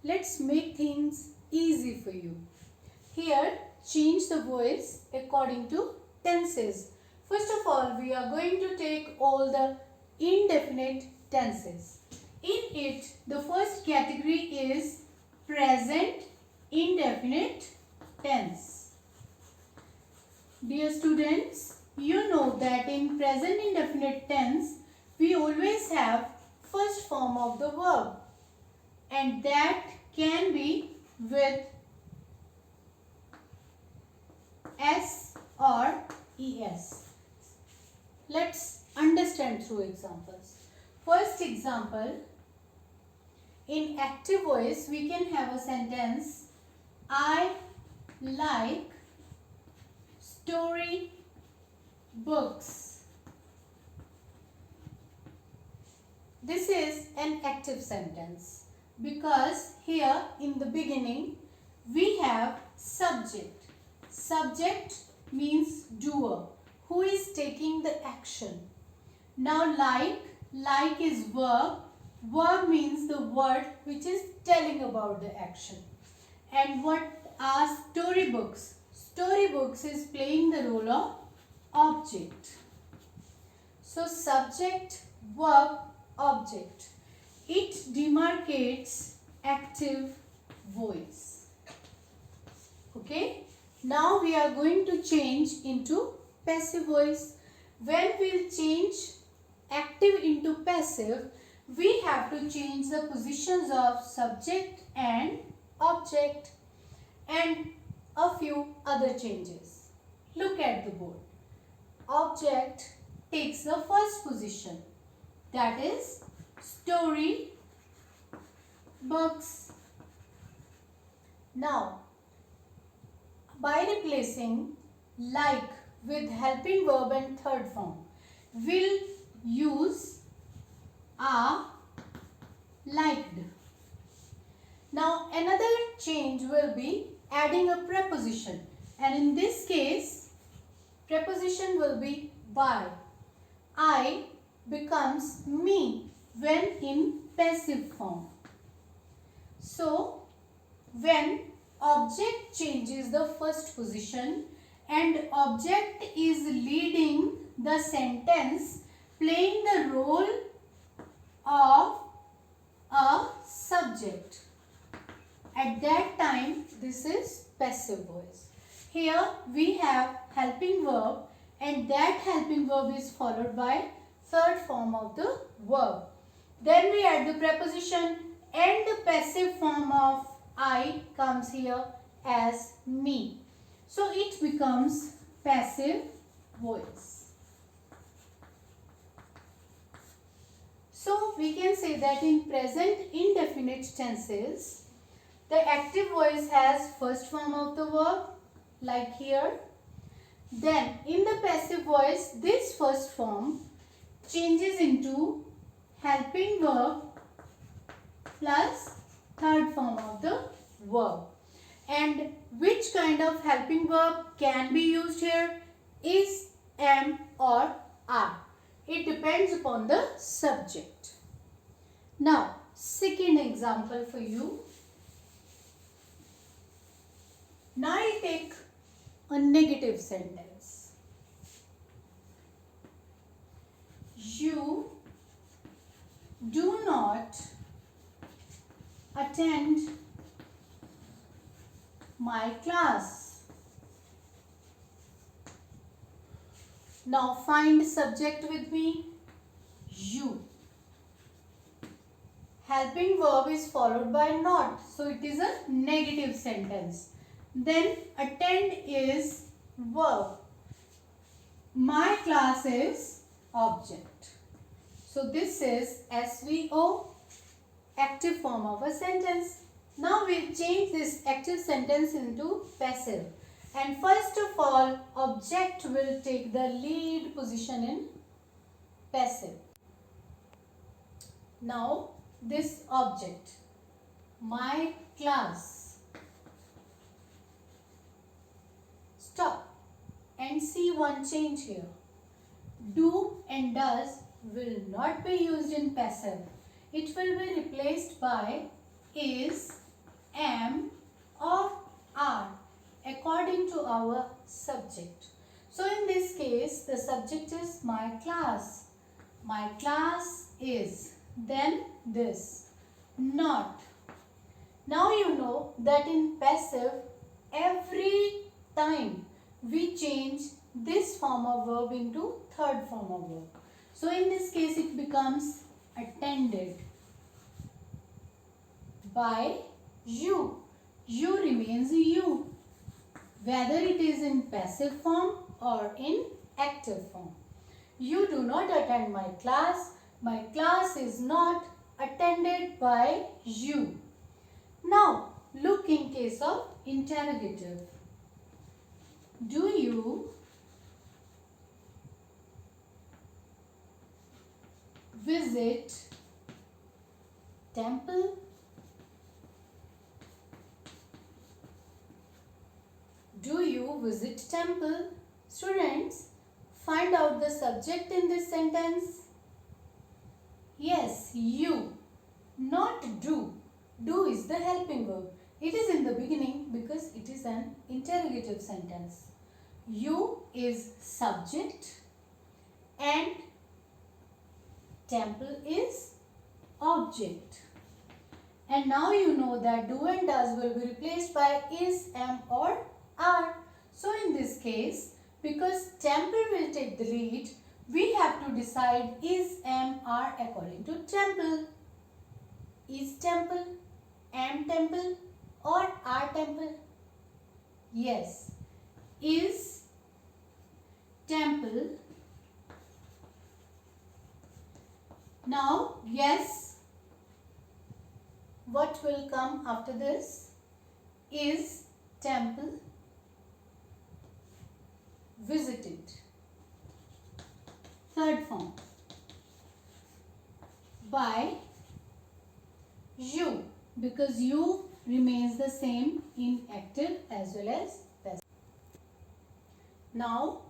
let's make things easy for you. Here, change the voice according to tenses. First of all, we are going to take all the indefinite tenses. In it, the first category is present indefinite tense. Dear students, you know that in present indefinite tense, we always have first form of the verb, and that can be with S or ES. Let's understand through examples. First example, in active voice we can have a sentence, I like story books. This is an active sentence because here in the beginning we have subject. Subject means doer, who is taking the action. Now like is verb. Verb means the word which is telling about the action. And what are storybooks? Storybooks is playing the role of object. So subject, verb, object. It demarcates active voice. Okay. Now we are going to change into passive voice. When we'll change active into passive, we have to change the positions of subject and object and a few other changes. Look at the board. Object takes the first position, that is story books. Now, by replacing like with helping verb and third form, we'll use are liked. Now another change will be adding a preposition, and in this case preposition will be by. I becomes me when in passive form. So when object changes the first position and object is leading the sentence, playing the role of a subject, at that time this is passive voice. Here we have helping verb, and that helping verb is followed by third form of the verb. Then we add the preposition and the passive form of I comes here as me. So it becomes passive voice. So we can say that in present indefinite tenses, the active voice has first form of the verb, like here. Then in the passive voice, this first form changes into helping verb plus third form of the verb. And which kind of helping verb can be used here? Is, am or are. It depends upon the subject. Now, second example for you. Now I take a negative sentence. You do not attend my class. Now find subject with me. You. Helping verb is followed by not, so it is a negative sentence. Then attend is verb. My class is object. So this is SVO, active form of a sentence. Now we'll change this active sentence into passive. And first of all, object will take the lead position in passive. Now this object, my class. Stop and see one change here. Do and does will not be used in passive. It will be replaced by is am, or are according to our subject. So in this case, the subject is my class. My class is, then this, not. Now you know that in passive, every time we change this form of verb into third form of verb. So in this case, it becomes attended by you. You remains you, whether it is in passive form or in active form. You do not attend my class. My class is not attended by you. Now, look in case of interrogative. Do you visit temple? Do you visit temple? Students, find out the subject in this sentence. Yes, you, not do. Do is the helping verb. It is in the beginning because it is an interrogative sentence. You is subject and temple is object. And now you know that do and does will be replaced by is, am, or are. So in this case, because temple will take the lead, we have to decide is, am, are according to temple. Is temple, am temple, or are temple? Yes, is temple. Now, yes, what will come after this? Is temple visited? Third form. By you, because you remains the same in active as well as passive. Now,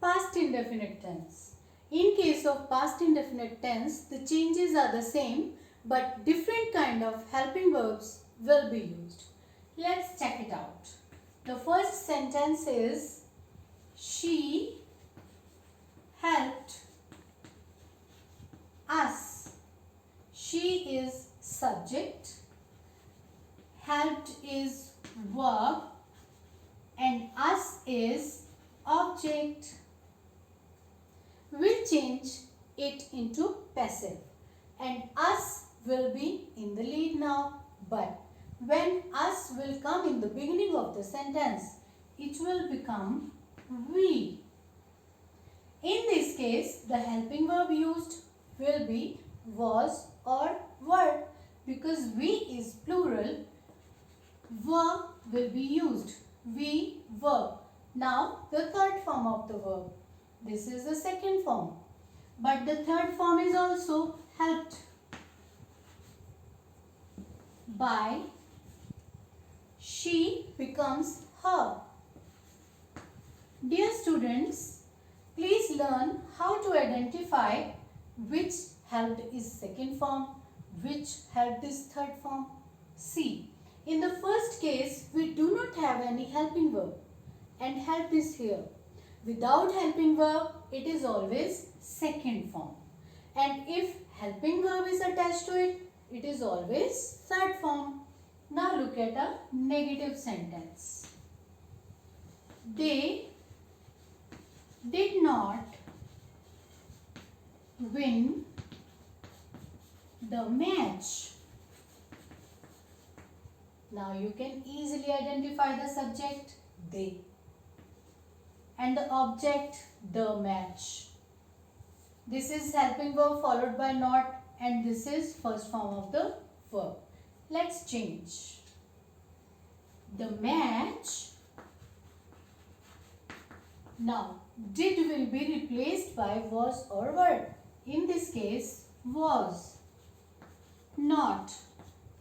past indefinite tense. In case of past indefinite tense, the changes are the same, but different kind of helping verbs will be used. Let's check it out. The first sentence is, she helped us. She is subject, helped is verb, and us is object. We'll change it into passive and us will be in the lead now. But when us will come in the beginning of the sentence, it will become we. In this case, the helping verb used will be was or were. Because we is plural, were will be used. We were. Now the third form of the verb. This is the second form. But the third form is also helped by. She becomes her. Dear students, please learn how to identify which helped is second form, which helped is third form. See, in the first case, we do not have any helping verb and help is here. Without helping verb, it is always second form. And if helping verb is attached to it, it is always third form. Now look at a negative sentence. They did not win the match. Now you can easily identify the subject, they, and the object, the match. This is helping verb followed by not, and this is first form of the verb. Let's change. The match. Now, did will be replaced by was or were. In this case, was. Not.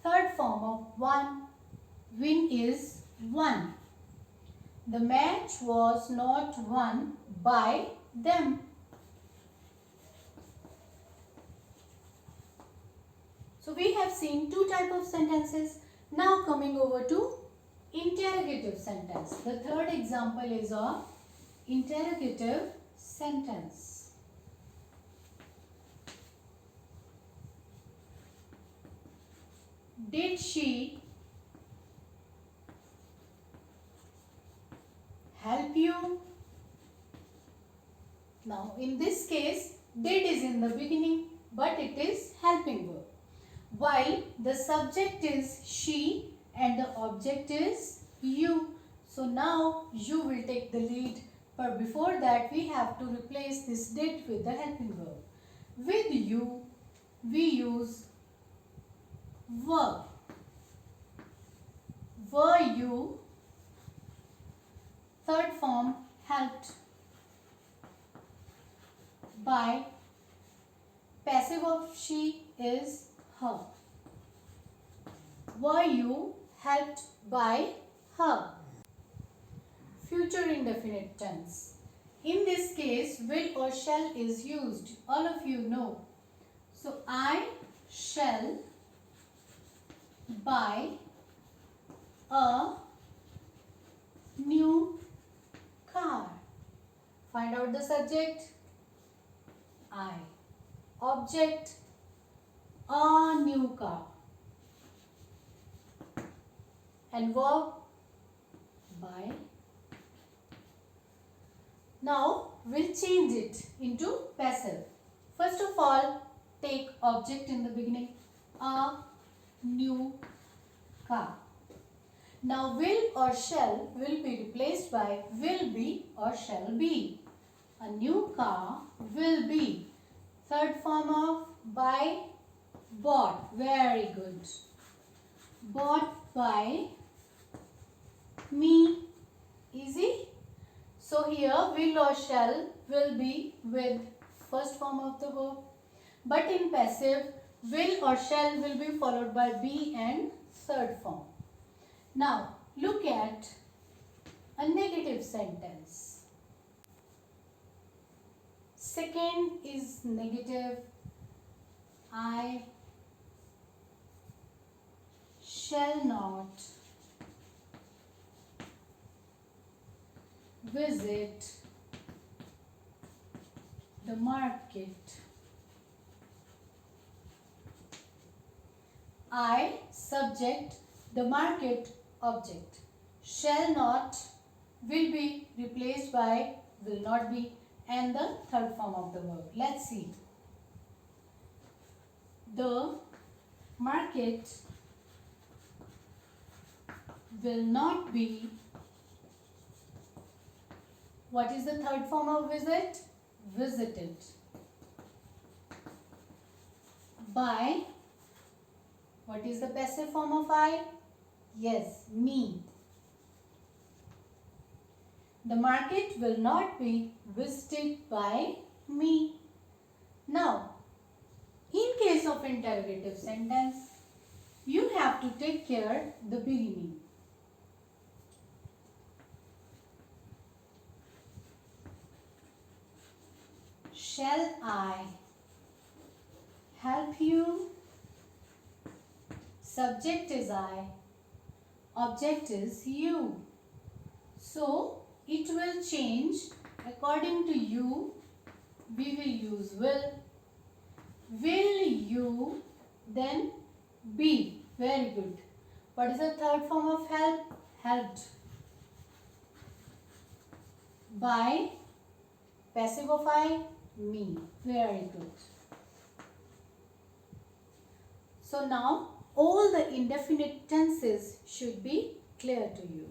Third form of one. Win is won. The match was not won by them. So we have seen two types of sentences. Now coming over to interrogative sentence. The third example is of interrogative sentence. Did she help you? Now in this case, did is in the beginning, but it is helping verb. While the subject is she and the object is you. So now you will take the lead, but before that we have to replace this did with the helping verb. With you, we use were. Were you, third form, helped. By, passive of she is her. Were you helped by her? Future indefinite tense. In this case, will or shall is used. All of you know. So, I shall buy a new car. Find out the subject. I. Object, a new car. And verb, buy. Now, we'll change it into passive. First of all, take object in the beginning, a new car. Now, will or shall will be replaced by will be or shall be. A new car will be. Third form of buy, bought. Very good. Bought by me. Easy. So here will or shall will be with first form of the verb. But in passive, will or shall will be followed by be and third form. Now look at a negative sentence. Second is negative. I shall not visit the market. I, subject, the market, object. Shall not will be replaced by will not be and the third form of the verb. Let's see. The market will not be. What is the third form of visit? Visited. By. What is the passive form of I? Yes, me. The market will not be visited by me. Now, in case of interrogative sentence, you have to take care the beginning. Shall I help you? Subject is I, object is you. So, it will change according to you. We will use will. Will you then be? Very good. What is the third form of help? Helped. By, passive of I, me. Very good. So now all the indefinite tenses should be clear to you.